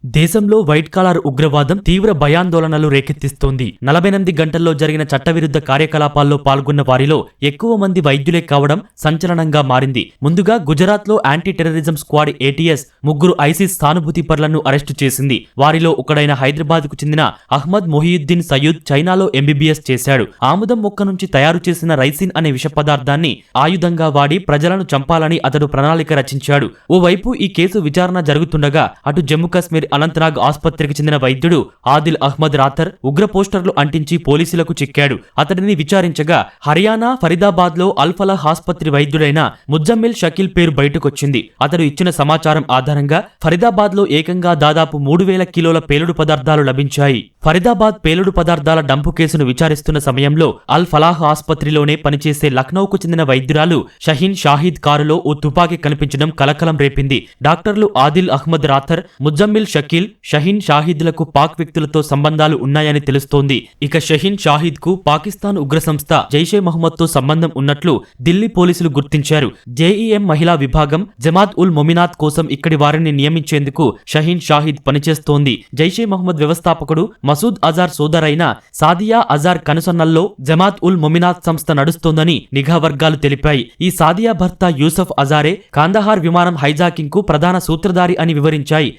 దేశంలో white collar ఉగ్రవాదం తీవ్ర భయాందోళనలు రేకెత్తిస్తోంది. 48 గంటల్లో జరిగిన చట్టవిరుద్ధ కార్యకలాపాల్లో పాల్గొన్న వారిలో ఎక్కువ మంది వైద్యులే కావడం సంచలనంగా మారింది. ముందుగా గుజరాత్లో యాంటీ టెర్రరిజం స్క్వాడ్ ATS ముగ్గురు ఐసిస్ సానుభూతిపరులను అరెస్టు చేసింది. వారిలో ఒకడైన హైదరాబాద్కు చెందిన అహ్మద్ మొహియుద్దీన్ సయ్యూద్ చైనాలో MBBS చేశాడు. ఆముదం మొక్క నుంచి తయారు చేసిన రైసిన్ అనే విష పదార్థాన్ని ఆయుధంగా వాడి ప్రజలను చంపాలని అతడు ప్రణాళిక రచించాడు. ఓవైపు ఈ కేసు విచారణ జరుగుతుండగా అటు జమ్మూ కాశ్మీర్ అనంతనాగ్ ఆసుపత్రికి చెందిన వైద్యుడు ఆదిల్ అహ్మద్ రాథర్ ఉగ్ర పోస్టర్లు అంటించి పోలీసులకు చిక్కాడు. అతడిని విచారించగా హర్యానా ఫరీదాబాద్ లో అల్ఫలాహ్ ఆసుపత్రి వైద్యుడైన ముజమ్మిల్ షకీల్ పేరు బయటకొచ్చింది. అతడు ఇచ్చిన సమాచారం ఆధారంగా ఫరీదాబాద్ లో ఏకంగా దాదాపు 3000 కిలోల పేలుడు పదార్థాలు లభించాయి. ఫరీదాబాద్ పేలుడు పదార్థాల డంపు కేసును విచారిస్తున్న సమయంలో అల్ ఫలాహ్ ఆసుపత్రిలోనే పనిచేసే లక్నోకు చెందిన వైద్యురాలు షహీన్ షాహిద్ కారులో ఓ తుపాకీ కనిపించడం కలకలం రేపింది. డాక్టర్లు ఆదిల్ అహ్మద్ రాథర్, ముజమ్మిల్ షకీల్, షహీన్ షాహిద్లకు పాక్ వ్యక్తులతో సంబంధాలు ఉన్నాయని తెలుస్తోంది. ఇక షహీన్ షాహిద్ కు పాకిస్తాన్ ఉగ్ర సంస్థ జైషే మహమ్మద్ తో సంబంధం ఉన్నట్లు ఢిల్లీ పోలీసులు గుర్తించారు. JEM మహిళా విభాగం జమాత్ ఉల్ మొమినాత్ కోసం ఇక్కడి వారిని నియమించేందుకు షహీన్ షాహిద్ పనిచేస్తోంది. జైషే మహమ్మద్ వ్యవస్థాపకుడు మసూద్ అజార్ సోదరైన సాదియా అజార్ కనుసన్నల్లో జమాత్ ఉల్ మొమినాత్ సంస్థ నడుస్తోందని నిఘా వర్గాలు తెలిపాయి. ఈ సాదియా భర్త యూసఫ్ అజారే కాందహార్ విమానం హైజాకింగ్ కు ప్రధాన సూత్రధారి అని వివరించాయి.